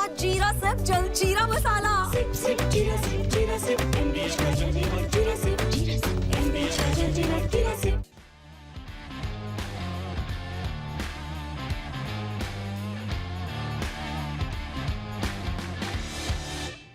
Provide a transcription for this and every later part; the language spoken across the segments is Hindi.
जीरा सिप जलजीरा मसाला। सिप सिप जीरा सिप एमबीएच का जलजीरा सिप एमबीएच का जलजीरा सिप।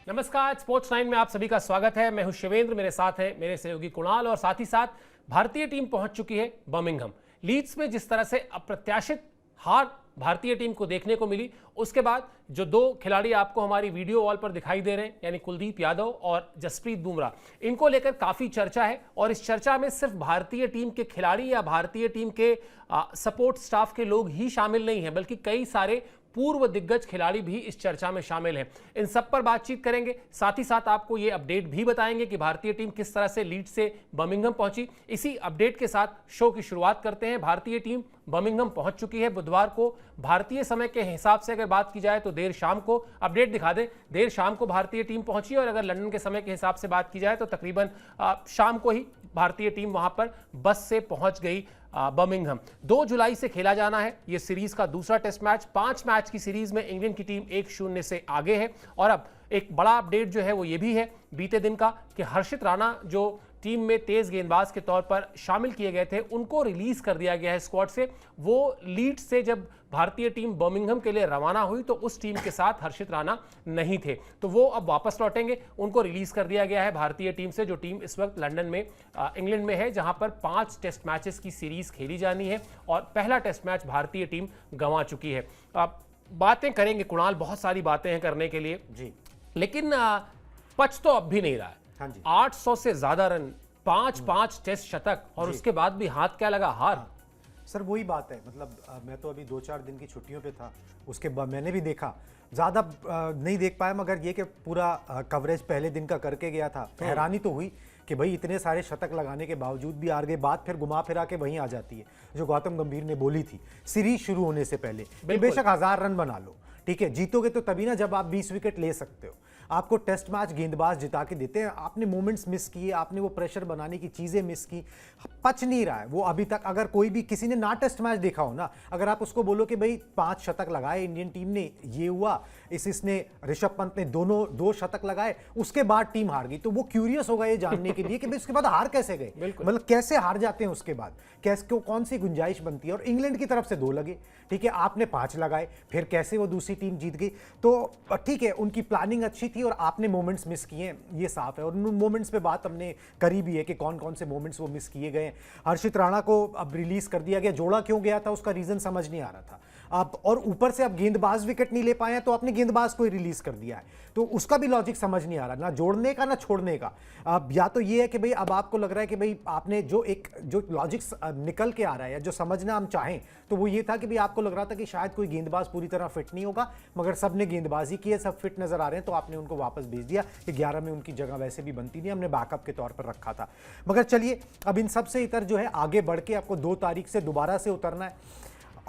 नमस्कार, स्पोर्ट्स 9 में आप सभी का स्वागत है। मैं हूं शिवेंद्र, मेरे साथ है मेरे सहयोगी कुणाल और साथ ही साथ भारतीय टीम पहुंच चुकी है बर्मिंघम। लीड्स में जिस तरह से अप्रत्याशित हार भारतीय टीम को देखने को मिली, उसके बाद जो दो खिलाड़ी आपको हमारी वीडियो वॉल पर दिखाई दे रहे हैं, यानी कुलदीप यादव और जसप्रीत बुमराह, इनको लेकर काफी चर्चा है। और इस चर्चा में सिर्फ भारतीय टीम के खिलाड़ी या भारतीय टीम के सपोर्ट स्टाफ के लोग ही शामिल नहीं हैं, बल्कि कई सारे पूर्व दिग्गज खिलाड़ी भी इस चर्चा में शामिल हैं। इन सब पर बातचीत करेंगे, साथ ही साथ आपको ये अपडेट भी बताएंगे कि भारतीय टीम किस तरह से लीड्स से बर्मिंघम पहुंची। इसी अपडेट के साथ शो की शुरुआत करते हैं। भारतीय टीम बर्मिंघम पहुंच चुकी है। बुधवार को भारतीय समय के हिसाब से अगर बात की जाए तो देर शाम को, अपडेट दिखा दें, देर शाम को भारतीय टीम पहुंची। और अगर लंदन के समय के हिसाब से बात की जाए तो तकरीबन शाम को ही भारतीय टीम वहां पर बस से पहुंच गई बर्मिंघम। 2 जुलाई से खेला जाना है ये सीरीज का दूसरा टेस्ट मैच। 5 मैच की सीरीज में इंग्लैंड की टीम 1-0 से आगे है। और अब एक बड़ा अपडेट जो है वो ये भी है बीते दिन का कि हर्षित राणा जो टीम में तेज गेंदबाज के तौर पर शामिल किए गए थे, उनको रिलीज कर दिया गया है स्क्वाड से। वो लीड्स से जब भारतीय टीम बर्मिंघम के लिए रवाना हुई तो उस टीम के साथ हर्षित राणा नहीं थे, तो वो अब वापस लौटेंगे। उनको रिलीज कर दिया गया है भारतीय टीम से, जो टीम इस वक्त लंदन में इंग्लैंड में है, जहां पर 5 टेस्ट मैचेस की सीरीज खेली जानी है और पहला टेस्ट मैच भारतीय टीम गंवा चुकी है। बातें करेंगे कुणाल, बहुत सारी बातें हैं करने के लिए जी, लेकिन पच तो अब भी नहीं रहा है। 800 से ज्यादा रन, 5 टेस्ट शतक, और उसके बाद भी हाथ क्या लगा, हार। सर वही बात है, मतलब मैं तो अभी 2-4 दिन की छुट्टियों पे था, उसके बाद मैंने भी देखा, ज़्यादा नहीं देख पाया, मगर ये कि पूरा कवरेज पहले दिन का करके गया था। हैरानी तो हुई कि भाई इतने सारे शतक लगाने के बावजूद भी हार गए। बात फिर घुमा फिरा के वहीं आ जाती है जो गौतम गंभीर ने बोली थी सीरीज शुरू होने से पहले, बेशक 1000 रन बना लो, ठीक है, जीतोगे तो तभी ना जब आप 20 विकेट ले सकते हो। आपको टेस्ट मैच गेंदबाज जिता के देते हैं, आपने मोमेंट्स मिस किए, आपने वो प्रेशर बनाने की चीज़ें मिस की, पच नहीं रहा है वो अभी तक। अगर कोई भी किसी ने ना टेस्ट मैच देखा हो ना, अगर आप उसको बोलो कि भाई 5 शतक लगाए इंडियन टीम ने, ये हुआ, इसने ऋषभ पंत ने 2 शतक लगाए, उसके बाद टीम हार गई, तो वो क्यूरियस होगा ये जानने के लिए कि भाई उसके बाद हार कैसे गए, मतलब कैसे हार जाते हैं उसके बाद, कैसे कौन सी गुंजाइश बनती है। और इंग्लैंड की तरफ से 2 लगे, ठीक है, आपने 5 लगाए, फिर कैसे वो दूसरी टीम जीत गई। तो ठीक है, उनकी प्लानिंग अच्छी थी और आपने मोमेंट्स मिस किए, ये साफ है। और उन मोमेंट्स पे बात हमने करी भी है कि कौन कौन से मोमेंट्स वो मिस किए गए। हर्षित राणा को अब रिलीज कर दिया गया, जोड़ा क्यों गया था उसका रीजन समझ नहीं आ रहा था। अब और ऊपर से अब गेंदबाज विकेट नहीं ले पाए हैं, तो आपने गेंदबाज को ही रिलीज कर दिया है, तो उसका भी लॉजिक समझ नहीं आ रहा, ना जोड़ने का ना छोड़ने का। अब या तो ये है कि भाई अब आपको लग रहा है कि भाई आपने जो लॉजिक निकल के आ रहा है या जो समझना हम चाहें, तो वो ये था कि भाई आपको लग रहा था कि शायद कोई गेंदबाज पूरी तरह फिट नहीं होगा, मगर सब ने गेंदबाजी की है, सब फिट नजर आ रहे हैं, तो आपने उनको वापस भेज दिया कि 11 में उनकी जगह वैसे भी बनती नहीं, हमने बैकअप के तौर पर रखा था। मगर चलिए, अब इन सब से इतर जो है आगे बढ़ के आपको 2 तारीख से दोबारा से उतरना है।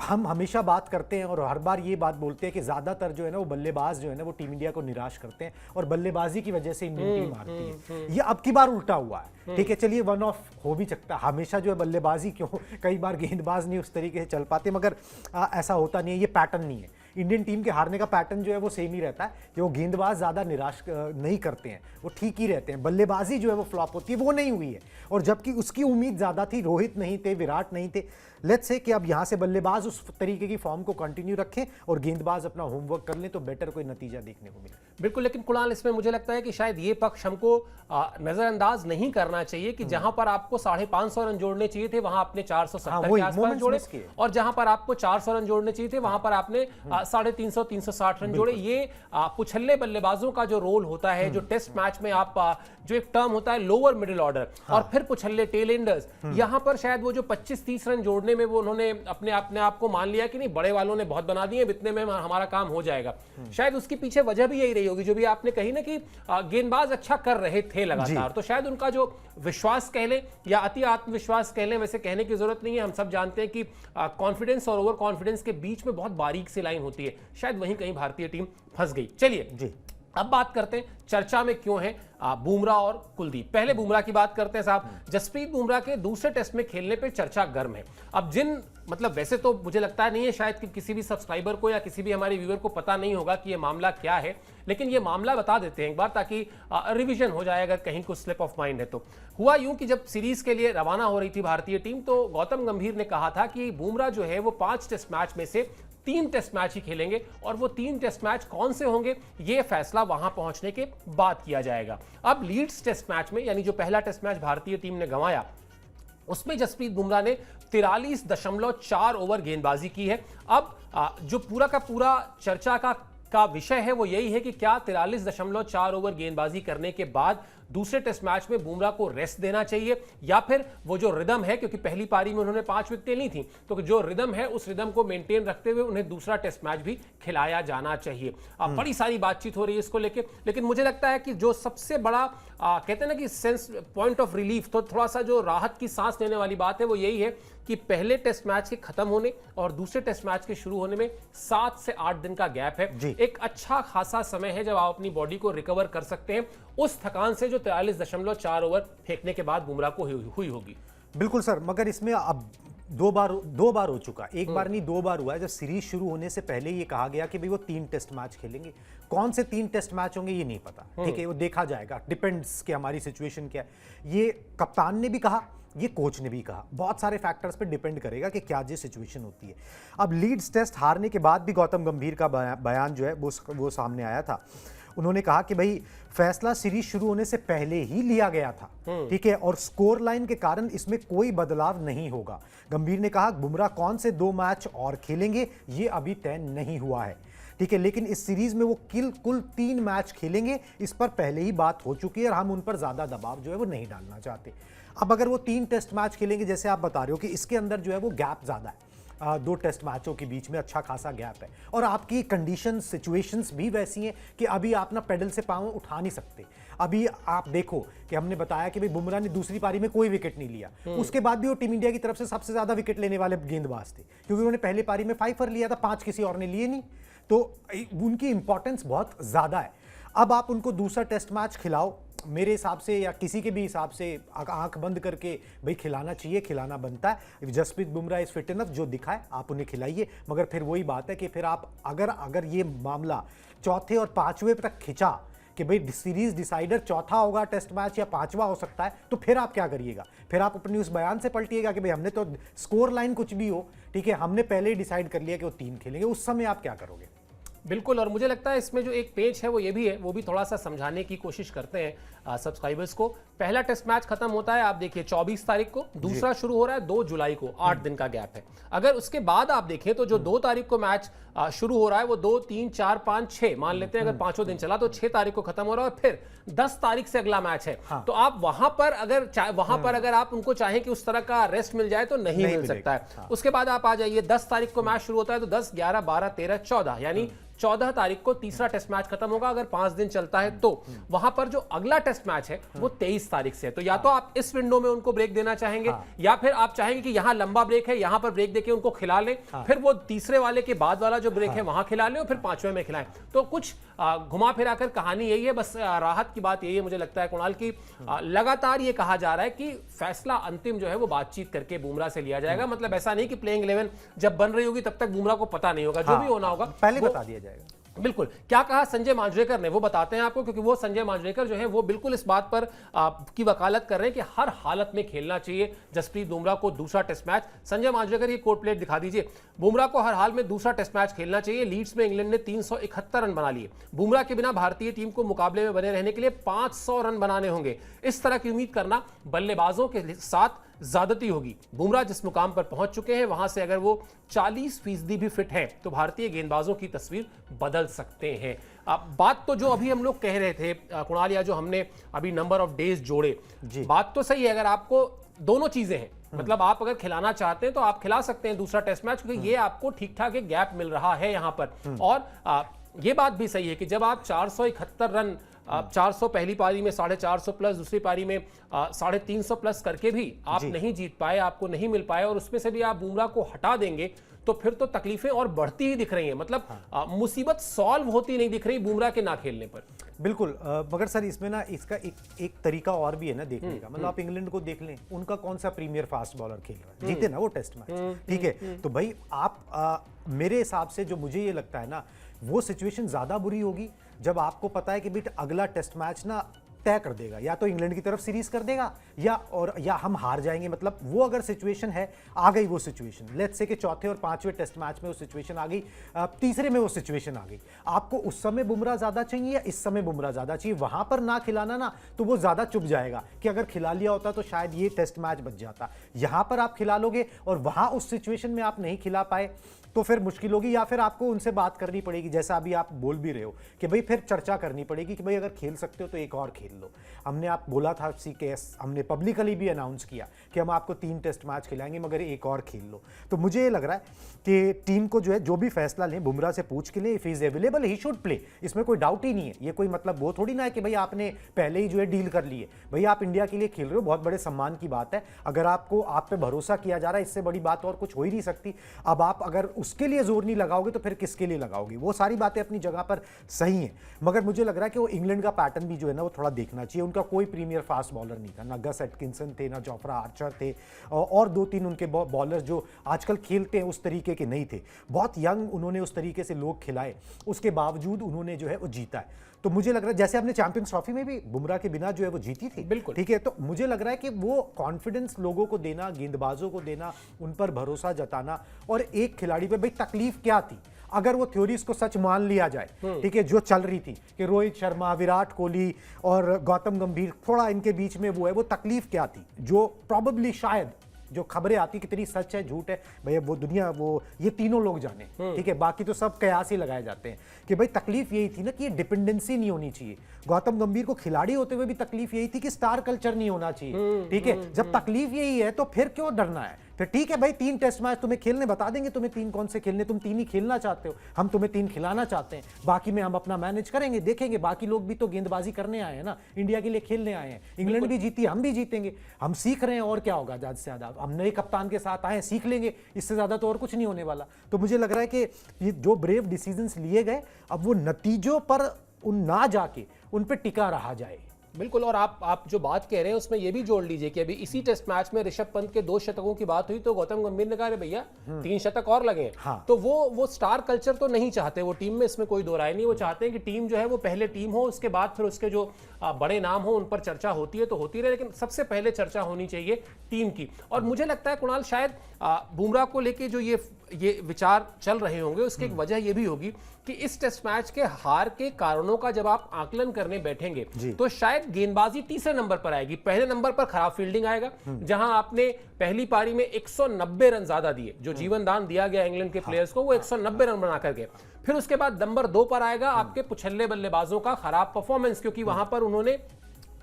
हम हमेशा बात करते हैं और हर बार ये बात बोलते हैं कि ज़्यादातर जो है ना वो बल्लेबाज जो है ना वो टीम इंडिया को निराश करते हैं और बल्लेबाजी की वजह से इंडियन टीम हारती है। ये अब की बार उल्टा हुआ है, ठीक है, चलिए वन ऑफ हो भी सकता है। हमेशा जो है बल्लेबाजी क्यों, कई बार गेंदबाज नहीं उस तरीके से चल पाते, मगर ऐसा होता नहीं है, ये पैटर्न नहीं है। इंडियन टीम के हारने का पैटर्न जो है वो सेम ही रहता है, जो गेंदबाज ज़्यादा निराश नहीं करते हैं, वो ठीक ही रहते हैं। बल्लेबाजी जो है वो फ्लॉप होती है, वो नहीं हुई है, और जबकि उसकी उम्मीद ज़्यादा थी। रोहित नहीं थे, विराट नहीं थे, लेट्स से कि अब यहाँ से बल्लेबाज उस तरीके की फॉर्म को कंटिन्यू रखें और गेंदबाज अपना होमवर्क कर लें, तो बेटर कोई नतीजा देखने को मिले। बिल्कुल, लेकिन कुणाल, इसमें मुझे लगता है कि शायद ये पक्ष हमको नजरअंदाज नहीं करना चाहिए कि जहां पर आपको 550 रन जोड़ने चाहिए थे वहां आपने 470 के आसपास जोड़े, और जहां पर आपको 400 रन जोड़ने चाहिए थे वहां पर आपने 350 360 रन जोड़े। ये पुछल्ले बल्लेबाजों का जो रोल होता है, जो टेस्ट मैच में आप जो एक टर्म होता है लोअर मिडिल ऑर्डर और फिर पुछल्ले टेल एंडर्स, यहां पर शायद वो जो 25-30 रन जोड़ने में वो उन्होंने अपने आप को मान लिया कि नहीं, बड़े वालों ने बहुत बना दिए, इतने में हमारा काम हो जाएगा। शायद उसकी पीछे वजह भी यही रही होगी, जो भी आपने कही ना कि गेंदबाज अच्छा कर रहे थे लगातार, तो शायद उनका जो विश्वास कह लें या अति आत्मविश्वास कह लें, वैसे कहने की जरूरत नहीं है। हम सब जानते हैं कि कॉन्फिडेंस और ओवर कॉन्फिडेंस के बीच में बहुत बारीक सी लाइन होती है, शायद वहीं कहीं भारतीय टीम फंस गई। चलिए जी, अब बात करते हैं चर्चा में क्यों है बुमराह और कुलदीप। पहले बुमराह की बात करते हैं साहब। जसप्रीत बुमराह के दूसरे टेस्ट में खेलने पे चर्चा गर्म है। अब जिन मतलब वैसे तो मुझे लगता नहीं है शायद कि किसी भी सब्सक्राइबर को या किसी भी हमारे व्यूअर को पता नहीं होगा कि ये मामला क्या है, लेकिन ये मामला बता देते हैं एक बार ताकि रिवीजन हो जाए अगर कहीं कुछ स्लिप ऑफ माइंड है तो। हुआ यूं कि जब सीरीज के लिए रवाना हो रही थी भारतीय टीम तो गौतम गंभीर ने कहा था कि बुमराह जो है वो 5 टेस्ट मैच में से 3 टेस्ट मैच ही खेलेंगे और वो 3 टेस्ट मैच कौन से होंगे ये फैसला वहां पहुंचने के बाद किया जाएगा। अब लीड्स टेस्ट मैच में यानी जो पहला टेस्ट मैच भारतीय टीम ने गंवाया उसमें जसप्रीत बुमराह ने 43.4 ओवर गेंदबाजी की है। अब जो पूरा का पूरा चर्चा का विषय है वो यही है कि क्या 43.4 ओवर गेंदबाजी करने के बाद दूसरे टेस्ट मैच में बुमराह को रेस्ट देना चाहिए या फिर वो जो रिदम है, क्योंकि पहली पारी में उन्होंने 5 विकेटें ली थी, तो जो रिदम है उस रिदम को मेंटेन रखते हुए उन्हें दूसरा टेस्ट मैच भी खिलाया जाना चाहिए। बड़ी सारी बातचीत हो रही है इसको लेके, लेकिन मुझे लगता है कि जो सबसे बड़ा कहते हैं ना कि सेंस पॉइंट ऑफ रिलीफ, तो थोड़ा सा जो राहत की सांस लेने वाली बात है वो यही है कि पहले टेस्ट मैच के खत्म होने और दूसरे टेस्ट मैच के शुरू होने में 7 से 8 दिन का गैप है। एक अच्छा खासा समय है जब आप अपनी बॉडी को रिकवर कर सकते हैं उस थकान से जो 43.4 ओवर फेंकने के बाद बुमराह को हुई होगी। बिल्कुल सर, मगर इसमें अब दो बार हो चुका, एक बार नहीं 2 बार हुआ है। जब सीरीज शुरू होने से पहले ये कहा गया कि भाई वो 3 टेस्ट मैच खेलेंगे, कौन से 3 टेस्ट मैच होंगे ये नहीं पता, ठीक है, वो देखा जाएगा, डिपेंड्स कि हमारी सिचुएशन क्या है। ये कप्तान ने भी कहा, ये कोच ने भी कहा, बहुत सारे फैक्टर्स पे डिपेंड करेगा कि क्या जी सिचुएशन होती है। अब लीड्स टेस्ट हारने के बाद भी गौतम गंभीर का बयान जो है वो सामने आया था। उन्होंने कहा कि भाई फैसला सीरीज शुरू होने से पहले ही लिया गया था, ठीक है, और स्कोर लाइन के कारण इसमें कोई बदलाव नहीं होगा। गंभीर ने कहा बुमराह कौन से 2 मैच और खेलेंगे ये अभी तय नहीं हुआ है, ठीक है, लेकिन इस सीरीज में वो कुल 3 मैच खेलेंगे, इस पर पहले ही बात हो चुकी है और हम उन पर ज्यादा दबाव जो है वो नहीं डालना चाहते। अब अगर वो 3 टेस्ट मैच खेलेंगे जैसे आप बता रहे हो कि इसके अंदर जो है वो गैप ज्यादा है, 2 टेस्ट मैचों के बीच में अच्छा खासा गैप है और आपकी कंडीशन सिचुएशंस भी वैसी हैं कि अभी आप ना पेडल से पांव उठा नहीं सकते। अभी आप देखो कि हमने बताया कि भाई बुमराह ने दूसरी पारी में कोई विकेट नहीं लिया, उसके बाद भी वो टीम इंडिया की तरफ से सबसे ज्यादा विकेट लेने वाले गेंदबाज थे, क्योंकि उन्होंने पहली पारी में 5 लिया था, 5 किसी और ने लिए नहीं, तो उनकी इंपॉर्टेंस बहुत ज्यादा है। अब आप उनको दूसरा टेस्ट मैच खिलाओ, मेरे हिसाब से या किसी के भी हिसाब से आंख बंद करके भाई खिलाना चाहिए, खिलाना बनता है। Jasprit Bumrah is fit enough, जो दिखाए आप उन्हें खिलाइए, मगर फिर वही बात है कि फिर आप अगर ये मामला चौथे और 5वें तक खिंचा कि भाई सीरीज डिसाइडर चौथा होगा टेस्ट मैच या 5वां हो सकता है, तो फिर आप क्या करिएगा? फिर आप अपने उस बयान से पलटिएगा कि भाई हमने तो स्कोर लाइन कुछ भी हो, ठीक है, हमने पहले ही डिसाइड कर लिया कि वो 3 खेलेंगे, उस समय आप क्या करोगे? बिल्कुल, और मुझे लगता है इसमें जो एक पेज है वो ये भी है, वो भी थोड़ा सा समझाने की कोशिश करते हैं सब्सक्राइबर्स को। पहला टेस्ट मैच खत्म होता है, आप देखिए 24 तारीख को, दूसरा शुरू हो रहा है 2 जुलाई को, 8 दिन का गैप है। अगर उसके बाद आप देखें तो जो 2 तारीख को मैच शुरू हो रहा है वो 2, 3, 4, 5, 6 मान लेते हैं, अगर 5वें दिन चला तो 6 तारीख को खत्म हो रहा है और फिर 10 तारीख से अगला मैच है। तो आप वहां पर अगर आप उनको चाहें कि उस तरह का रेस्ट मिल जाए तो नहीं मिल सकता है। उसके बाद आप आ जाइए 10 तारीख को मैच शुरू होता है तो 10, 11, 12, 13, 14 यानी 14 तारीख को तीसरा टेस्ट मैच खत्म होगा अगर 5 दिन चलता है तो। वहां पर जो अगला टेस्ट मैच है वो 23 तारीख से है, तो या तो आप इस विंडो में उनको ब्रेक देना चाहेंगे या फिर आप चाहेंगे कि यहां लंबा ब्रेक है, यहां पर ब्रेक देके उनको खिला लें, फिर वो तीसरे वाले के बाद वाला जो ब्रेक है वहां खिला लें और फिर 5वें में खिलाएं। तो कुछ घुमा फिरा कर कहानी यही है, बस राहत की बात यही है मुझे लगता है कुणाल की लगातार ये कहा जा रहा है कि फैसला अंतिम जो है वो बातचीत करके बुमराह से लिया जाएगा। मतलब ऐसा नहीं कि प्लेइंग 11 जब बन रही होगी तब तक बुमराह को पता नहीं होगा, जो भी होना होगा पहले बता दिया जाएगा। बिल्कुल, क्या कहा संजय मांजरेकर ने वो बताते हैं आपको, क्योंकि वो संजय मांजरेकर जो है वो बिल्कुल इस बात पर की वकालत कर रहे हैं कि हर हालत में खेलना चाहिए जसप्रीत बुमराह को दूसरा टेस्ट मैच। संजय मांजरेकर ये कोट प्लेट दिखा दीजिए, बुमराह को हर हाल में दूसरा टेस्ट मैच खेलना चाहिए। लीड्स में इंग्लैंड ने 371 रन बना लिए, बुमराह के बिना भारतीय टीम को मुकाबले में बने रहने के लिए 500 रन बनाने होंगे। इस तरह की उम्मीद करना बल्लेबाजों के साथ ज्यादती होगी। बुमराह जिस मुकाम पर पहुंच चुके हैं वहां से अगर वो 40% भी फिट हैं तो भारतीय गेंदबाजों की तस्वीर बदल सकते हैं। बात तो जो अभी हम लोग कह रहे थे कुणाल, या जो हमने अभी नंबर ऑफ डेज जोड़े, बात तो सही है। अगर आपको दोनों चीजें हैं, मतलब आप अगर खिलाना चाहते हैं तो आप खिला सकते हैं दूसरा टेस्ट मैच, क्योंकि ये आपको ठीक ठाक एक गैप मिल रहा है यहां पर। और ये बात भी सही है कि जब आप 471 रन 400 पहली पारी में 450 प्लस, दूसरी पारी में 350 प्लस करके भी आप नहीं जीत पाए, आपको नहीं मिल पाए और उसमें से भी आप बुमराह को हटा देंगे तो फिर तो तकलीफें और बढ़ती ही दिख रही हैं। मतलब मुसीबत सॉल्व होती नहीं दिख रही बुमराह के ना खेलने पर। बिल्कुल, मगर सर इसमें ना इसका एक तरीका और भी है ना देखने का। मतलब आप इंग्लैंड को देख लें, उनका कौन सा प्रीमियर फास्ट बॉलर खेल रहा है, जीते ना वो टेस्ट मैच, ठीक है। तो भाई आप मेरे हिसाब से जो मुझे ये लगता है ना, वो सिचुएशन ज्यादा बुरी होगी जब आपको पता है कि बेटा अगला टेस्ट मैच ना तय कर देगा, या तो इंग्लैंड की तरफ सीरीज कर देगा या हम हार जाएंगे। मतलब वो अगर सिचुएशन है, आ गई वो सिचुएशन, लेट्स से कि चौथे और पांचवें टेस्ट मैच में वो सिचुएशन आ गई, तीसरे में वो सिचुएशन आ गई, आपको उस समय बुमराह ज्यादा चाहिए या इस समय बुमराह ज्यादा चाहिए? वहां पर ना खिलाना ना तो वो ज्यादा चुप जाएगा कि अगर खिला लिया होता तो शायद ये टेस्ट मैच बच जाता। यहां पर आप खिला लोगे और वहां उस सिचुएशन में आप नहीं खिला पाए तो फिर मुश्किल होगी, या फिर आपको उनसे बात करनी पड़ेगी, जैसा अभी आप बोल भी रहे हो कि भाई फिर चर्चा करनी पड़ेगी कि भाई अगर खेल सकते हो तो एक और खेल लो। हमने आप बोला था CKS, हमने पब्लिकली भी अनाउंस किया कि हम आपको 3 टेस्ट मैच खिलाएंगे मगर एक और खेल लो। तो मुझे ये लग रहा है कि टीम को जो है जो भी फैसला लें बुमराह से पूछ के लें, if is available he should play, इसमें कोई डाउट ही नहीं है। ये कोई मतलब वो थोड़ी ना है कि भाई आपने पहले ही जो है डील कर लिए, भाई आप इंडिया के लिए खेल रहे हो, बहुत बड़े सम्मान की बात है। अगर आपको आप पे भरोसा किया जा रहा है, इससे बड़ी बात और कुछ हो ही नहीं सकती। अब आप अगर उसके लिए जोर नहीं लगाओगे तो फिर किसके लिए लगाओगे? वो सारी बातें अपनी जगह पर सही हैं, मगर मुझे लग रहा है कि वो इंग्लैंड का पैटर्न भी जो है ना वो थोड़ा देखना चाहिए। उनका कोई प्रीमियर फास्ट बॉलर नहीं था, ना गस एटकिंसन थे, ना जोफ्रा आर्चर थे, और 2-3 उनके बॉलर्स जो आजकल खेलते हैं उस तरीके के नहीं थे। बहुत यंग उन्होंने उस तरीके से लोग खिलाए, उसके बावजूद उन्होंने जो है वो जीता है। तो मुझे लग रहा है जैसे आपने चैंपियंस ट्रॉफी में भी बुमराह के बिना जो है वो जीती थी, बिल्कुल ठीक है। तो मुझे लग रहा है कि वो कॉन्फिडेंस लोगों को देना, गेंदबाजों को देना, उन पर भरोसा जताना, और एक खिलाड़ी पे भाई तकलीफ क्या थी अगर वो थ्योरीज को सच मान लिया जाए, ठीक है, जो चल रही थी कि रोहित शर्मा, विराट कोहली और गौतम गंभीर, थोड़ा इनके बीच में वो है, वो तकलीफ क्या थी जो प्रॉबेबली शायद जो खबरें आती कितनी सच है झूठ है भैया वो दुनिया वो ये तीनों लोग जाने, ठीक है, बाकी तो सब कयास ही लगाए जाते हैं कि भाई तकलीफ यही थी ना कि ये डिपेंडेंसी नहीं होनी चाहिए। गौतम गंभीर को खिलाड़ी होते हुए भी तकलीफ यही थी कि स्टार कल्चर नहीं होना चाहिए, ठीक है। जब तकलीफ यही है तो फिर क्यों डरना है? फिर ठीक है भाई 3 टेस्ट मैच तुम्हें खेलने बता देंगे, तुम्हें 3 कौन से खेलने, तुम 3 ही खेलना चाहते हो, हम तुम्हें 3 खिलाना चाहते हैं, बाकी में हम अपना मैनेज करेंगे, देखेंगे। बाकी लोग भी तो गेंदबाजी करने आए हैं ना, इंडिया के लिए खेलने आए हैं, इंग्लैंड भी जीती, हम भी जीतेंगे, हम सीख रहे हैं, और क्या होगा ज्यादा से ज्यादा, हम नए कप्तान के साथ आए, सीख लेंगे, इससे ज्यादा तो और कुछ नहीं होने वाला। तो मुझे लग रहा है कि ये जो ब्रेव डिसीजंस लिए गए, अब वो नतीजों पर उन ना जाके उन पे टिका रहा जाए। बिल्कुल, और आप जो बात कह रहे हैं उसमें ये भी जोड़ लीजिए कि अभी इसी टेस्ट मैच में ऋषभ पंत के 2 शतकों की बात हुई तो गौतम गंभीर ने कहा अरे भैया 3 शतक और लगे हैं। हाँ। तो वो स्टार कल्चर तो नहीं चाहते वो टीम में, इसमें कोई दो राय नहीं। वो चाहते हैं कि टीम जो है वो पहले टीम हो, उसके बाद फिर उसके जो बड़े नाम हो उन पर चर्चा होती है तो होती रहे, लेकिन सबसे पहले चर्चा होनी चाहिए टीम की। और मुझे लगता है कुणाल शायद बुमराह को लेके जो ये विचार चल रहे होंगे उसकी एक वजह ये भी होगी कि इस टेस्ट मैच के हार के कारणों का जब आप आकलन करने बैठेंगे तो शायद गेंदबाजी तीसरे नंबर पर आएगी। पहले नंबर पर खराब फील्डिंग आएगा, जहां आपने पहली पारी में 190 रन ज्यादा दिए, जो जीवन दान दिया गया इंग्लैंड के प्लेयर्स को, वो 190 रन बना करके। फिर उसके बाद नंबर 2 पर आएगा आपके पुछल्ले बल्लेबाजों का खराब परफॉर्मेंस, क्योंकि वहां पर उन्होंने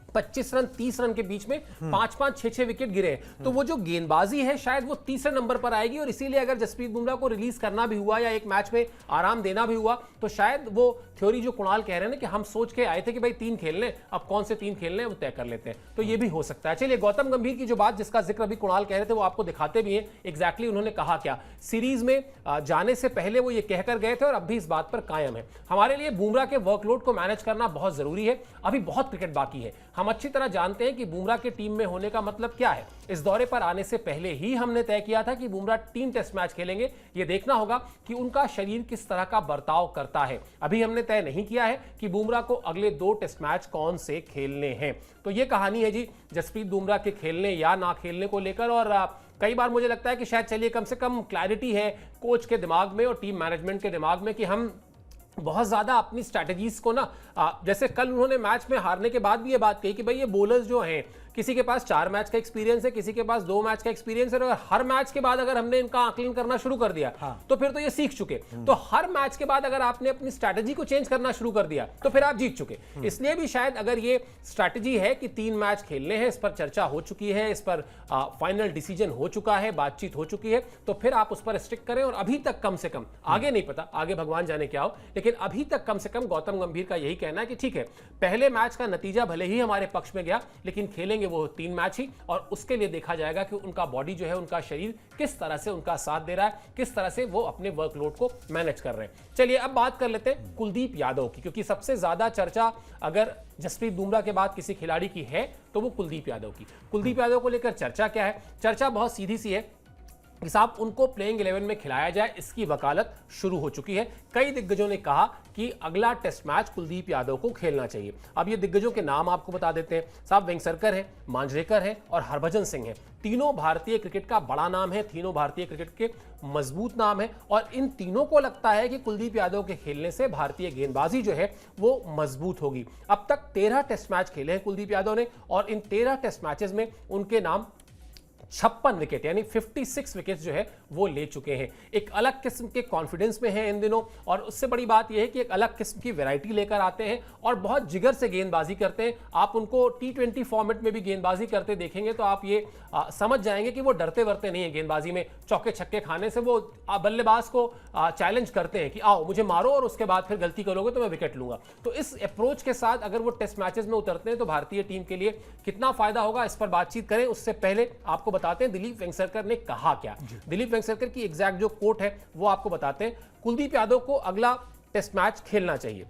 25 रन 30 रन के बीच में 5-5 6-6 विकेट गिरे। तो वो जो गेंदबाजी है शायद वो तीसरे नंबर पर आएगी, और इसीलिए अगर जसप्रीत बुमराह को रिलीज करना भी हुआ या एक मैच में आराम देना भी हुआ तो शायद वो थ्योरी जो कुणाल कह रहे हैं ना कि हम सोच के आए थे कि भाई 3 खेलने, अब कौन से 3 खेलने वो तय कर लेते हैं, तो ये भी हो सकता है। चलिए गौतम गंभीर की जो बात जिसका जिक्र अभी कुणाल कह रहे थे वो आपको दिखाते भी हैं एग्जैक्टली उन्होंने कहा क्या। सीरीज में जाने से पहले वो ये कहकर गए थे और अब भी इस बात पर कायम है, हमारे लिए बुमराह के वर्कलोड को मैनेज करना बहुत जरूरी है, अभी बहुत क्रिकेट बाकी है। हम अच्छी तरह जानते हैं कि बुमराह के टीम में होने का मतलब क्या है। इस दौरे पर आने से पहले ही हमने तय किया था कि बुमराह 3 टेस्ट मैच खेलेंगे, ये देखना होगा कि उनका शरीर किस तरह का बर्ताव करता है। अभी हमने तय नहीं किया है कि बुमराह को अगले 2 टेस्ट मैच कौन से खेलने हैं। तो ये कहानी है जी जसप्रीत बुमराह के खेलने या ना खेलने को लेकर, और कई बार मुझे लगता है कि शायद चलिए कम से कम क्लैरिटी है कोच के दिमाग में और टीम मैनेजमेंट के दिमाग में कि हम बहुत ज्यादा अपनी स्ट्रैटेजीज को ना, जैसे कल उन्होंने मैच में हारने के बाद भी ये बात कही कि भाई ये बॉलर्स जो हैं किसी के पास 4 मैच का एक्सपीरियंस है, किसी के पास 2 मैच का एक्सपीरियंस है, और हर मैच के बाद अगर हमने इनका आकलन करना शुरू कर दिया तो फिर तो ये सीख चुके। तो हर मैच के बाद अगर आपने अपनी स्ट्रैटेजी को चेंज करना शुरू कर दिया तो फिर आप जीत चुके। इसलिए भी शायद अगर ये स्ट्रैटेजी है कि 3 मैच खेलने हैं, इस पर चर्चा हो चुकी है, इस पर फाइनल डिसीजन हो चुका है, बातचीत हो चुकी है, तो फिर आप उस पर स्टिक करें। और अभी तक कम से कम, आगे नहीं पता, आगे भगवान जाने क्या हो, लेकिन अभी तक कम से कम गौतम गंभीर का यही कहना है कि ठीक है पहले मैच का नतीजा भले ही हमारे पक्ष में गया लेकिन खेलेंगे खेलेंगे वो 3 मैच ही, और उसके लिए देखा जाएगा कि उनका बॉडी जो है, उनका शरीर किस तरह से उनका साथ दे रहा है, किस तरह से वो अपने वर्कलोड को मैनेज कर रहे हैं। चलिए अब बात कर लेते हैं कुलदीप यादव की, क्योंकि सबसे ज्यादा चर्चा अगर जसप्रीत बुमराह के बाद किसी खिलाड़ी की है तो वो कुलदीप यादव की। कुलदीप यादव को लेकर चर्चा क्या है? चर्चा बहुत सीधी सी है कि साहब उनको प्लेइंग 11 में खिलाया जाए, इसकी वकालत शुरू हो चुकी है। कई दिग्गजों ने कहा कि अगला टेस्ट मैच कुलदीप यादव को खेलना चाहिए। अब ये दिग्गजों के नाम आपको बता देते हैं। साहब वेंगसरकर हैं, मांजरेकर हैं और हरभजन सिंह हैं। तीनों भारतीय क्रिकेट का बड़ा नाम है, तीनों भारतीय क्रिकेट के मजबूत नाम है, और इन तीनों को लगता है कि कुलदीप यादव के खेलने से भारतीय गेंदबाजी जो है वो मजबूत होगी। अब तक 13 टेस्ट मैच खेले हैं कुलदीप यादव ने, और इन 13 टेस्ट मैचेस में उनके नाम 56 विकेट यानी 56 विकेट जो है वो ले चुके हैं। एक अलग किस्म के कॉन्फिडेंस में हैं इन दिनों, और उससे बड़ी बात यह है कि एक अलग किस्म की वैरायटी लेकर आते हैं और बहुत जिगर से गेंदबाजी करते हैं। आप उनको T20 फॉर्मेट में भी गेंदबाजी करते देखेंगे तो आप ये समझ जाएंगे कि वो डरते वरते नहीं है गेंदबाजी में। चौके छक्के खाने से वो बल्लेबाज को चैलेंज करते हैं कि आओ मुझे मारो और उसके बाद फिर गलती करोगे तो मैं विकेट लूंगा। तो इस अप्रोच के साथ अगर वो टेस्ट मैचेस में उतरते हैं तो भारतीय टीम के लिए कितना फायदा होगा, इस पर बातचीत करें। उससे पहले आपको बताते हैं दिलीप वेंगसरकर ने कहा क्या। दिलीप वेंगसरकर की एग्जैक्ट जो कोट है वो आपको बताते हैं। कुलदीप यादव को अगला टेस्ट मैच खेलना चाहिए।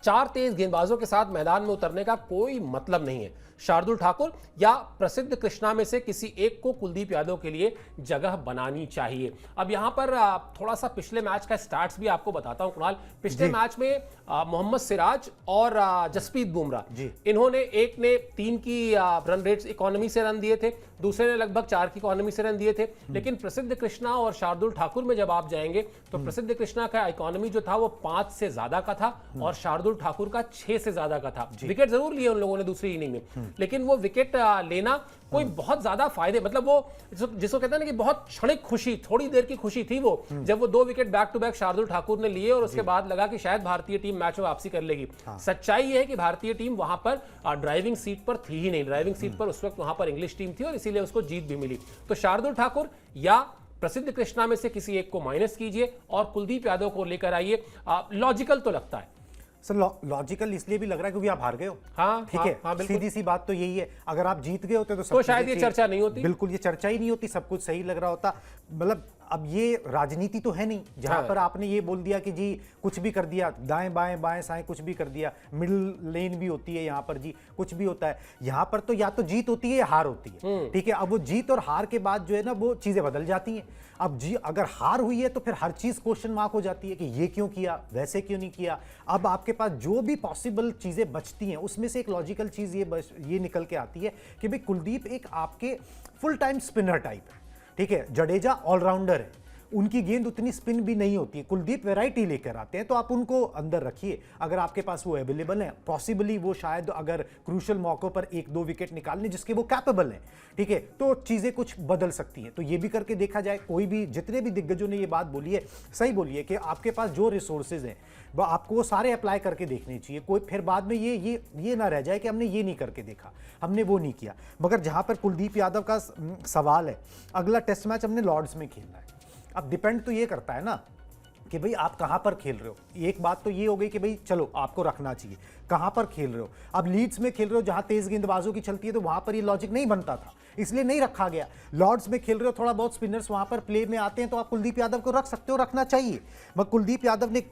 4 तेज गेंदबाजों के साथ मैदान में उतरने का कोई मतलब नहीं है। शार्दुल ठाकुर या प्रसिद्ध कृष्णा में से किसी एक को कुलदीप यादव के लिए जगह बनानी चाहिए। अब यहां पर थोड़ा सा पिछले मैच का स्टार्ट्स भी आपको बताता हूं कुणाल। पिछले मैच में मोहम्मद सिराज और जसप्रीत बुमराह, इन्होंने एक ने 3 की रन रेट इकोनॉमी से रन दिए थे, दूसरे ने लगभग 4 की इकोनॉमी से रन दिए थे। लेकिन प्रसिद्ध कृष्णा और शार्दुल ठाकुर में जब आप जाएंगे तो प्रसिद्ध कृष्णा का इकोनॉमी जो था वो 5 से ज्यादा का था और शार्दुल ठाकुर का 6 से ज्यादा का था। विकेट जरूर लिए उन लोगों ने दूसरी इनिंग में, लेकिन वो विकेट लेना कोई बहुत ज्यादा फायदे, मतलब वो जिसको कहते हैं ना कि बहुत क्षणिक खुशी, थोड़ी देर की खुशी थी वो, जब वो 2 wicket back to back Shardul Thakur ने लिए और उसके बाद लगा कि शायद भारतीय टीम मैच में वापसी कर लेगी। सच्चाई ये है कि भारतीय टीम वहां पर ड्राइविंग सीट पर थी ही नहीं। ड्राइविंग सीट पर उस वक्त वहां पर इंग्लिश टीम थी और इसीलिए उसको जीत भी मिली। तो शार्दुल ठाकुर या प्रसिद्ध कृष्णा में से किसी एक को माइनस कीजिए और कुलदीप यादव को लेकर आइए। लॉजिकल तो लगता है सर, लॉजिकल इसलिए भी लग रहा है क्योंकि आप हार गए हो। हाँ, ठीक है, सीधी सी बात तो यही है। अगर आप जीत गए होते तो शायद ये चर्चा नहीं होती। बिल्कुल, ये चर्चा ही नहीं होती, सब कुछ सही लग रहा होता। मतलब अब ये राजनीति तो है नहीं जहां पर आपने ये बोल दिया कि जी कुछ भी कर दिया, दाएं बाएं बाएं साएं कुछ भी कर दिया, मिडिल लेन भी होती है यहाँ पर, जी कुछ भी होता है। यहाँ पर तो या तो जीत होती है या हार होती है। ठीक है, अब वो जीत और हार के बाद जो है ना वो चीजें बदल जाती हैं। अब जी अगर हार हुई है तो फिर हर चीज क्वेश्चन मार्क हो जाती है कि ये क्यों किया, वैसे क्यों नहीं किया। अब आपके पास जो भी पॉसिबल चीजें बचती हैं उसमें से एक लॉजिकल चीज ये निकल के आती है कि भाई कुलदीप एक आपके फुल टाइम स्पिनर टाइप है। ठीक है, जडेजा ऑलराउंडर है, उनकी गेंद उतनी स्पिन भी नहीं होती है। कुलदीप वैरायटी लेकर आते हैं, तो आप उनको अंदर रखिए अगर आपके पास वो अवेलेबल है। पॉसिबली वो शायद अगर क्रूशल मौकों पर 1-2 विकेट निकालने जिसके वो कैपेबल हैं, ठीक है, तो चीज़ें कुछ बदल सकती हैं। तो ये भी करके देखा जाए। कोई भी, जितने भी दिग्गजों ने ये बात बोली है सही बोली है कि आपके पास जो रिसोर्सेज हैं वह आपको वो सारे अप्लाई करके देखने चाहिए। कोई फिर बाद में ये ना रह जाए कि हमने ये नहीं करके देखा, हमने वो नहीं किया। मगर जहाँ पर कुलदीप यादव का सवाल है, अगला टेस्ट मैच हमने लॉर्ड्स में खेलना है। अब डिपेंड तो ये करता है ना कि भाई आप कहां पर खेल रहे हो। एक बात तो ये हो गई कि भाई चलो आपको रखना चाहिए, कहां पर खेल रहे हो। अब लीड्स में खेल रहे हो जहां तेज गेंदबाजों की चलती है, तो वहां पर ये लॉजिक नहीं बनता था, इसलिए नहीं रखा गया। लॉर्ड्स में खेल रहे हो, थोड़ा बहुत स्पिनर्स वहां पर प्ले में आते हैं, तो आप कुलदीप यादव को रख सकते हो, रखना चाहिए। मगर कुलदीप यादव ने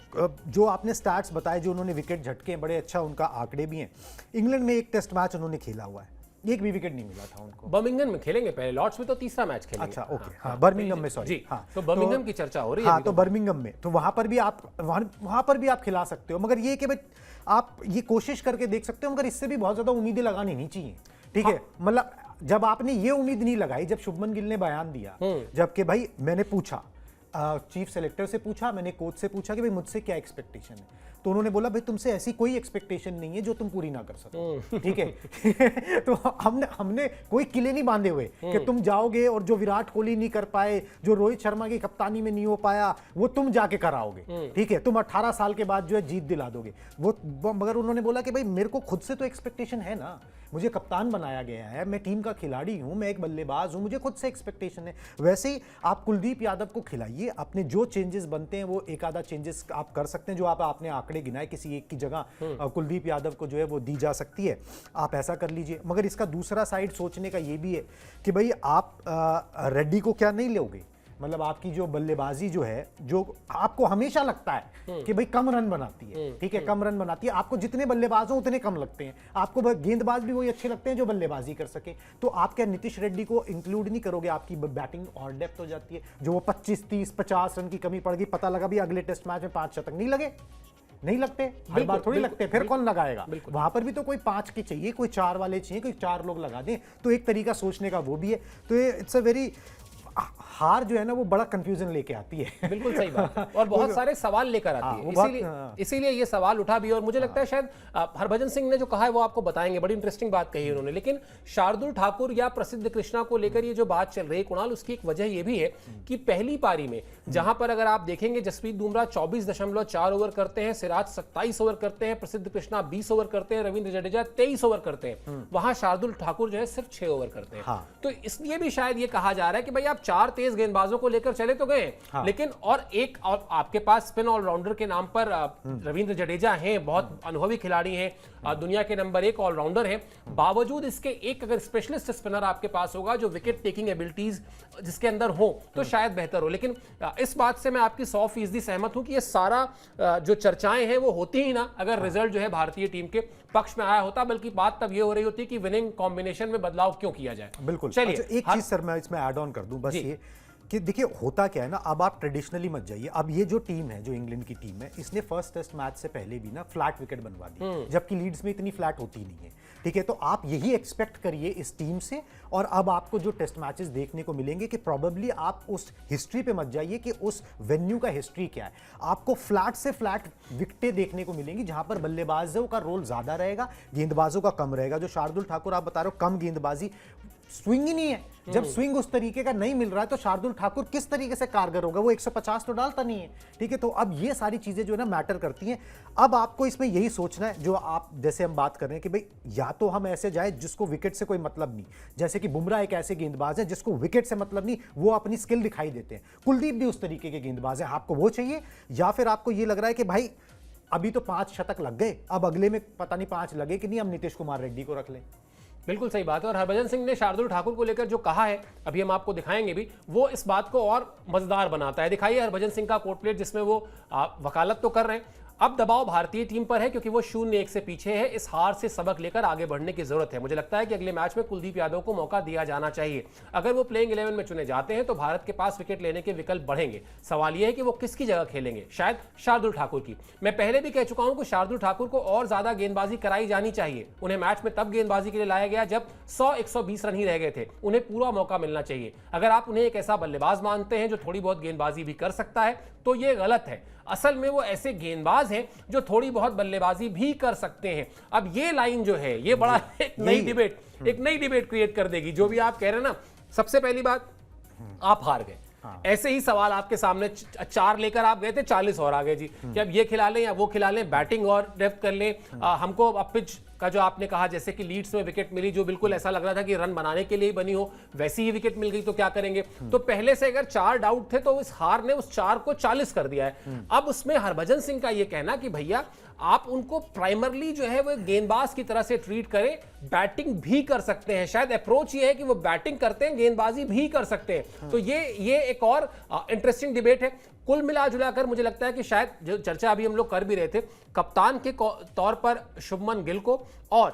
जो आपने स्टैट्स बताए, जो उन्होंने विकेट झटके हैं, बड़े अच्छा उनका आंकड़े भी हैं। इंग्लैंड में एक टेस्ट मैच उन्होंने खेला हुआ है, एक भी विकेट नहीं मिला था उनको। बर्मिंघम में खेलेंगे पहले, लॉर्ड्स में तो तीसरा मैच खेलेंगे। अच्छा, ओके, हाँ, बर्मिंघम में, सॉरी, हाँ, तो बर्मिंघम की चर्चा हो रही है। हाँ, तो बर्मिंघम में, तो वहां पर भी आप खिला सकते हो। मगर ये कि भाई आप ये कोशिश करके देख सकते हो, मगर इससे भी बहुत ज्यादा उम्मीदें लगानी नहीं चाहिए। ठीक है, मतलब जब आपने ये उम्मीद नहीं लगाई, जब शुभमन गिल ने बयान दिया, जबकि भाई मैंने पूछा, चीफ सेलेक्टर से पूछा, मैंने कोच से पूछा कि भाई मुझसे क्या एक्सपेक्टेशन है, तो उन्होंने बोला भाई तुमसे ऐसी कोई एक्सपेक्टेशन नहीं है जो तुम पूरी ना कर सको। ठीक है तो हमने कोई किले नहीं बांधे हुए कि तुम जाओगे और जो विराट कोहली नहीं कर पाए, जो रोहित शर्मा की कप्तानी में नहीं हो पाया, वो तुम जाके कराओगे। ठीक है, तुम 18 साल के बाद जो है जीत दिला दोगे वो। मगर उन्होंने बोला कि भाई मेरे को खुद से तो एक्सपेक्टेशन है ना मुझे कप्तान बनाया गया है, मैं टीम का खिलाड़ी हूं, मैं एक बल्लेबाज हूं, मुझे खुद से एक्सपेक्टेशन है। वैसे ही आप कुलदीप यादव को खिलाइए, अपने जो चेंजेस बनते हैं वो एक आधा चेंजेस आप कर सकते हैं, जो आपने आंकड़े गिनाए किसी एक की जगह कुलदीप यादव को जो है वो दी जा सकती है, आप ऐसा कर लीजिए। मगर इसका दूसरा साइड सोचने का ये भी है कि भाई आप रेड्डी को क्या नहीं लोगे, मतलब आपकी जो बल्लेबाजी जो है, जो आपको हमेशा लगता है कि भाई कम रन बनाती है, ठीक है, कम रन बनाती है, आपको जितने बल्लेबाज हो उतने कम लगते हैं, आपको गेंदबाज भी वही अच्छे लगते हैं जो बल्लेबाजी कर सके। तो आप क्या नीतीश रेड्डी को इंक्लूड नहीं करोगे? आपकी बैटिंग और डेप्थ हो जाती है, जो वो 25, 30, 50 रन की कमी पड़ गई, पता लगा भी अगले टेस्ट मैच में 5 शतक नहीं लगे, नहीं लगते, हर बार थोड़ी लगते, फिर कौन लगाएगा? वहां पर भी तो कोई 5 के चाहिए, कोई 4 वाले चाहिए, कोई 4 लोग लगा दें। तो एक तरीका सोचने का वो भी है। तो ये इट्स अ वेरी, हार जो है ना वो बड़ा कंफ्यूजन लेके आती है। बिल्कुल सही बात, और बहुत सारे सवाल लेकर आती है, इसीलिए ये सवाल उठा भी। और मुझे लगता है शायद हरभजन सिंह ने जो कहा है वो आपको बताएंगे, बड़ी इंटरेस्टिंग बात कही उन्होंने। लेकिन शार्दुल ठाकुर या प्रसिद्ध कृष्णा को लेकर ये जो बात चल रही है कुणाल, उसकी एक वजह ये भी है कि पहली पारी में जहां पर अगर आप देखेंगे जसप्रीत बुमराह 24.4 ओवर करते हैं, सिराज 27 ओवर करते हैं, प्रसिद्ध कृष्णा 20 ओवर करते हैं, रविंद्र जडेजा 23 ओवर करते हैं, वहां शार्दुल ठाकुर जो है सिर्फ 6 ओवर करते हैं। तो इसलिए भी शायद ये कहा जा रहा है कि भाई आप 4 तेज गेंदबाजों को लेकर चले तो गए, लेकिन और आपके पास स्पिन ऑलराउंडर के नाम पर रविंद्र जडेजा हैं, बहुत अनुभवी खिलाड़ी हैं, दुनिया के नंबर 1 ऑलराउंडर हैं। बावजूद इसके एक अगर स्पेशलिस्ट स्पिनर आपके पास होगा जो विकेट टेकिंग एबिलिटीज जिसके अंदर हो तो शायद बेहतर हो। लेकिन इस बात से मैं आपकी 100% सहमत हूं कि ये सारा जो चर्चाएं हैं वो होती ही ना अगर रिजल्ट जो है भारतीय टीम के पक्ष में आया होता, बल्कि बात तब ये हो रही होती कि विनिंग कॉम्बिनेशन में बदलाव क्यों किया जाए। बिल्कुल। चलिए, अच्छा, एक चीज सर मैं इसमें ऐड ऑन कर दूं, बस ये कि देखिए होता क्या है ना, अब आप ट्रेडिशनली मत जाइए। अब ये जो टीम है, जो इंग्लैंड की टीम है, इसने फर्स्ट टेस्ट मैच से पहले भी ना फ्लैट विकेट बनवा दी, जबकि लीड्स में इतनी फ्लैट होती नहीं है, ठीक है। तो आप यही एक्सपेक्ट करिए इस टीम से। और अब आपको जो टेस्ट मैचेस देखने को मिलेंगे कि प्रोबेबली आप उस हिस्ट्री पे मत जाइए कि उस वेन्यू का हिस्ट्री क्या है, आपको फ्लैट से फ्लैट विकेटें देखने को मिलेंगी जहां पर बल्लेबाजों का रोल ज्यादा रहेगा, गेंदबाजों का कम रहेगा। जो शार्दुल ठाकुर आप बता रहे हो कम गेंदबाजी, स्विंग ही नहीं है। जब स्विंग उस तरीके का नहीं मिल रहा है तो शार्दुल ठाकुर किस तरीके से कारगर होगा? वो 150 तो डालता नहीं है, ठीक है। तो अब ये सारी चीजें जो है ना मैटर करती हैं। अब आपको इसमें यही सोचना है, जो आप जैसे हम बात कर रहे हैं कि भाई या तो हम ऐसे जाए जिसको विकेट से कोई मतलब नहीं, जैसे कि बुमराह एक ऐसे गेंदबाज है जिसको विकेट से मतलब नहीं, वो अपनी स्किल दिखाई देते हैं। कुलदीप भी उस तरीके के गेंदबाज है, आपको वो चाहिए? या फिर आपको ये लग रहा है कि भाई अभी तो 5 शतक लग गए, अब अगले में पता नहीं 5 लगे कि नहीं, हम नीतीश कुमार रेड्डी को रख लें। बिल्कुल सही बात है। और हरभजन सिंह ने शार्दुल ठाकुर को लेकर जो कहा है, अभी हम आपको दिखाएंगे भी, वो इस बात को और मजेदार बनाता है। दिखाइए हरभजन सिंह का कोट प्लेट जिसमें वो वकालत तो कर रहे हैं। अब दबाव भारतीय टीम पर है क्योंकि वो 0-1 से पीछे है। इस हार से सबक लेकर आगे बढ़ने की जरूरत है। मुझे लगता है कि अगले मैच में कुलदीप यादव को मौका दिया जाना चाहिए। अगर वो प्लेइंग 11 में चुने जाते हैं तो भारत के पास विकेट लेने के विकल्प बढ़ेंगे। सवाल यह है कि वो किसकी जगह खेलेंगे, शायद शार्दुल ठाकुर की। मैं पहले भी कह चुका हूं कि शार्दुल ठाकुर को और ज्यादा गेंदबाजी कराई जानी चाहिए। उन्हें मैच में तब गेंदबाजी के लिए लाया गया जब 100-120 रन ही रह गए थे। उन्हें पूरा मौका मिलना चाहिए। अगर आप उन्हें एक ऐसा बल्लेबाज मानते हैं जो थोड़ी बहुत गेंदबाजी भी कर सकता है तो ये गलत है। असल में वो ऐसे गेंदबाज हैं जो थोड़ी बहुत बल्लेबाजी भी कर सकते हैं। अब ये लाइन जो है ये बड़ा एक नई डिबेट क्रिएट कर देगी। जो भी आप कह रहे हैं ना, सबसे पहली बात आप हार गए। ऐसे ही सवाल आपके सामने 4 लेकर आप गए थे, 40 और आ गए जी कि अब ये खिला लें या वो खिला लें, बैटिंग और डेप्थ कर लें। हमको अब पिच का जो आपने कहा, जैसे कि लीड्स में विकेट मिली जो बिल्कुल ऐसा लग रहा था कि रन बनाने के लिए बनी हो, वैसी ही विकेट मिल गई तो क्या करेंगे? तो पहले से अगर 4 डाउट थे तो इस हार ने उस 4 को 40 कर दिया है। अब उसमें हरभजन सिंह का ये कहना कि भैया आप उनको प्राइमरली जो है वो गेंदबाज की तरह से ट्रीट करें, बैटिंग भी कर सकते हैं। शायद अप्रोच ये है कि वो बैटिंग करते हैं, गेंदबाजी भी कर सकते हैं। तो ये एक और इंटरेस्टिंग डिबेट है। कुल मिला जुलाकर मुझे लगता है कि शायद जो चर्चा अभी हम लोग कर भी रहे थे, कप्तान के तौर पर शुभमन गिल को और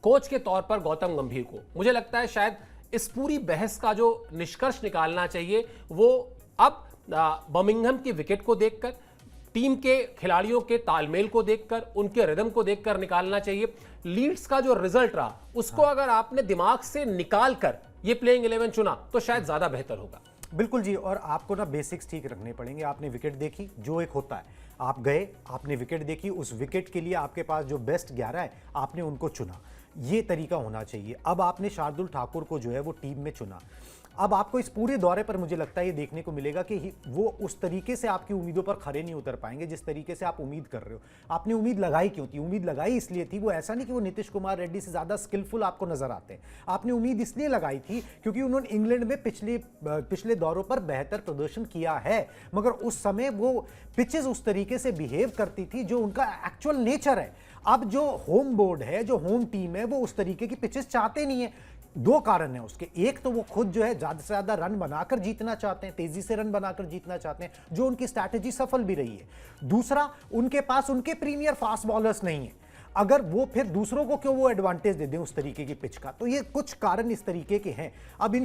कोच के तौर पर गौतम गंभीर को, मुझे लगता है शायद इस पूरी बहस का जो निष्कर्ष निकालना चाहिए वो अब बर्मिंघम की विकेट को देखकर, टीम के खिलाड़ियों के तालमेल को देखकर, उनके रिदम को देखकर निकालना चाहिए। लीड्स का जो रिजल्ट रहा उसको अगर आपने दिमाग से निकाल कर ये प्लेइंग 11 चुना तो शायद ज्यादा बेहतर होगा। बिल्कुल जी। और आपको ना बेसिक्स ठीक रखने पड़ेंगे। आपने विकेट देखी, जो एक होता है, आप गए, आपने विकेट देखी, उस विकेट के लिए आपके पास जो बेस्ट 11 है आपने उनको चुना, ये तरीका होना चाहिए। अब आपने शार्दुल ठाकुर को जो है वो टीम में चुना। अब आपको इस पूरे दौरे पर मुझे लगता है ये देखने को मिलेगा कि वो उस तरीके से आपकी उम्मीदों पर खरे नहीं उतर पाएंगे जिस तरीके से आप उम्मीद कर रहे हो। आपने उम्मीद लगाई क्यों थी? उम्मीद लगाई इसलिए थी, वो ऐसा नहीं कि वो नीतीश कुमार रेड्डी से ज्यादा स्किलफुल आपको नजर आते हैं। आपने उम्मीद इसलिए लगाई थी क्योंकि उन्होंने इंग्लैंड में पिछले दौरों पर बेहतर प्रदर्शन किया है, मगर उस समय वो पिचेस उस तरीके से बिहेव करती थी जो उनका एक्चुअल नेचर है। अब जो होम बोर्ड है, जो होम टीम है, वो उस तरीके की पिचेस चाहते नहीं है। दो कारण है उसके। एक तो वो खुद जो है ज्यादा से ज्यादा रन बनाकर जीतना चाहते हैं, तेजी से रन बनाकर जीतना चाहते हैं, जो उनकी स्ट्रैटेजी सफल भी रही है। दूसरा, उनके पास उनके प्रीमियर फास्ट बॉलर्स नहीं है। अगर वो फिर दूसरों को क्यों वो एडवांटेज दे दें उस तरीके की पिच का? तो ये कुछ कारण इस तरीके के हैं। अब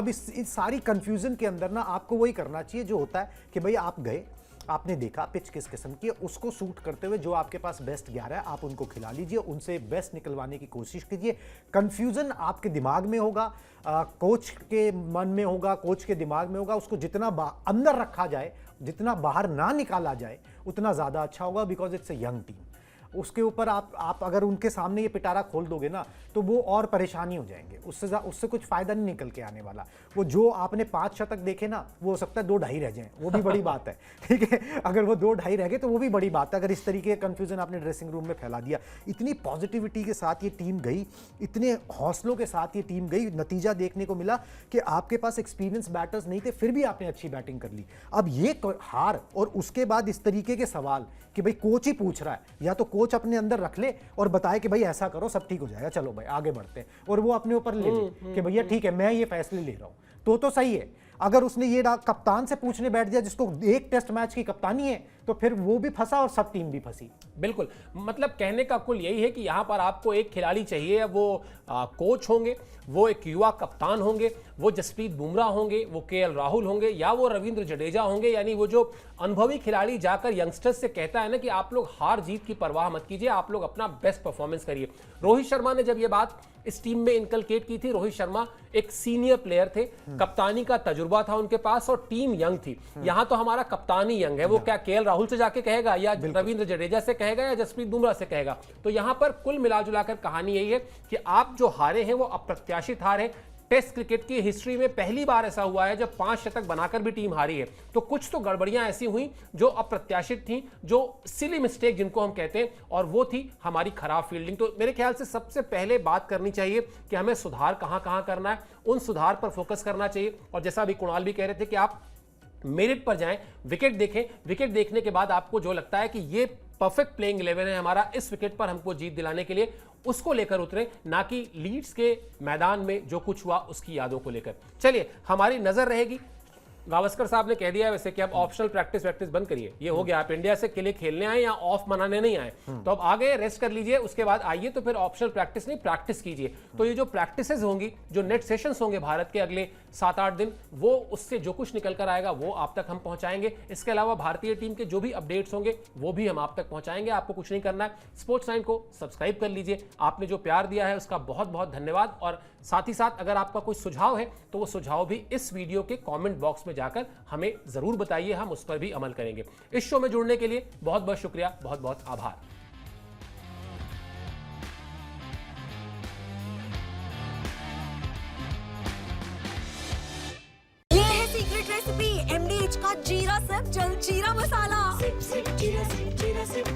इस सारी कंफ्यूजन के अंदर ना आपको वही करना चाहिए जो होता है कि भाई आप गए, आपने देखा पिच किस किस्म की है, उसको सूट करते हुए जो आपके पास बेस्ट 11 है आप उनको खिला लीजिए, उनसे बेस्ट निकलवाने की कोशिश कीजिए। कंफ्यूजन आपके दिमाग में होगा, कोच के मन में होगा, कोच के दिमाग में होगा। उसको जितना अंदर रखा जाए, जितना बाहर ना निकाला जाए, उतना ज़्यादा अच्छा होगा, because it's a young team. उसके ऊपर आप अगर उनके सामने ये पिटारा खोल दोगे ना तो वो और परेशानी हो जाएंगे, उससे कुछ फायदा नहीं निकल के आने वाला। वो जो आपने 5 शतक देखे ना, वो हो सकता है 2-2.5 रह जाएं, वो भी बड़ी बात है। ठीक है, अगर वो 2-2.5 रह गए तो वो भी बड़ी बात है। अगर इस तरीके का कंफ्यूजन आपने ड्रेसिंग रूम में फैला दिया। इतनी पॉजिटिविटी के साथ ये टीम गई, इतने हौसलों के साथ ये टीम गई, नतीजा देखने को मिला कि आपके पास एक्सपीरियंस बैटर्स नहीं थे, फिर भी आपने अच्छी बैटिंग कर ली। अब ये हार और उसके बाद इस तरीके के सवाल कि भाई कोच ही पूछ रहा है, या तो कोच अपने अंदर रख ले और बताए कि भाई ऐसा करो सब ठीक हो जाएगा, चलो भाई आगे बढ़ते हैं, और वो अपने ऊपर ले ले कि भैया ठीक है मैं ये फैसले ले रहा हूं, तो सही है। अगर उसने ये कप्तान से पूछने बैठ गया जिसको एक टेस्ट मैच की कप्तानी है, तो फिर वो भी फंसा और सब टीम भी फंसी। बिल्कुल, मतलब कहने का कुल यही है कि यहां पर आपको एक खिलाड़ी चाहिए, वो कोच होंगे, वो एक युवा कप्तान होंगे, वो जसप्रीत बुमराह होंगे, वो केएल राहुल होंगे, या वो रविंद्र जडेजा होंगे। यानी वो जो अनुभवी खिलाड़ी जाकर यंगस्टर्स से कहता है ना कि आप लोग हार जीत की परवाह मत कीजिए, आप लोग अपना बेस्ट परफॉर्मेंस करिए। रोहित शर्मा ने जब ये बात इस टीम में इनकलकेट की थी, रोहित शर्मा एक सीनियर प्लेयर थे, कप्तानी का तजुर्बा था उनके पास और टीम यंग थी। यहां तो हमारा कप्तान ही यंग है, वो क्या केएल राहुल से जाके कहेगा या रविंद्र जडेजा से कहेगा या जसप्रीत बुमराह से कहेगा? तो यहां पर कुल मिलाजुलाकर कहानी यही है कि आप जो हारे हैं वो अप्रत्याशित हार है। टेस्ट क्रिकेट की हिस्ट्री में पहली बार ऐसा हुआ है जब 5 शतक बनाकर भी टीम हारी है। तो कुछ तो गड़बड़ियां ऐसी हुई जो अप्रत्याशित थी, जो सिली मिस्टेक जिनको हम कहते हैं, और वो थी हमारी खराब फील्डिंग। तो मेरे ख्याल से सबसे पहले बात करनी चाहिए कि हमें सुधार कहां करना है, उन सुधार पर फोकस करना चाहिए। और जैसा अभी कुणाल भी कह रहे थे कि आप मेरिट पर जाएं, विकेट देखें, विकेट देखने के बाद आपको जो लगता है कि ये परफेक्ट प्लेइंग 11 है हमारा इस विकेट पर हमको जीत दिलाने के लिए, उसको लेकर उतरे, ना कि लीड्स के मैदान में जो कुछ हुआ उसकी यादों को लेकर। चलिए, हमारी नजर रहेगी, गावस्कर साहब ने कह दिया है वैसे कि आप ऑप्शनल प्रैक्टिस बंद करिए, ये हो गया, आप इंडिया से के लिए खेलने आए या ऑफ मनाने नहीं आए, तो अब आ गए, रेस्ट कर लीजिए, उसके बाद आइए, तो फिर ऑप्शनल प्रैक्टिस नहीं, प्रैक्टिस कीजिए। तो ये जो प्रैक्टिसेस होंगी, जो नेट सेशंस होंगे भारत के अगले 7-8 दिन, वो उससे जो कुछ निकल कर आएगा वो आप तक हम पहुंचाएंगे। इसके अलावा भारतीय टीम के जो भी अपडेट्स होंगे वो भी हम आप तक पहुंचाएंगे। आपको कुछ नहीं करना है, स्पोर्ट्स 9 को सब्सक्राइब कर लीजिए। आपने जो प्यार दिया है उसका बहुत बहुत धन्यवाद। और साथ ही साथ अगर आपका कोई सुझाव है तो वो सुझाव भी इस वीडियो के कमेंट बॉक्स में जाकर हमें जरूर बताइए, हम उस पर भी अमल करेंगे। इस शो में जुड़ने के लिए बहुत बहुत शुक्रिया, बहुत बहुत आभार। ये है सीक्रेट रेसिपी MDH का जीरा सिप जलजीरा मसाला। सिप सिप जीरा सिप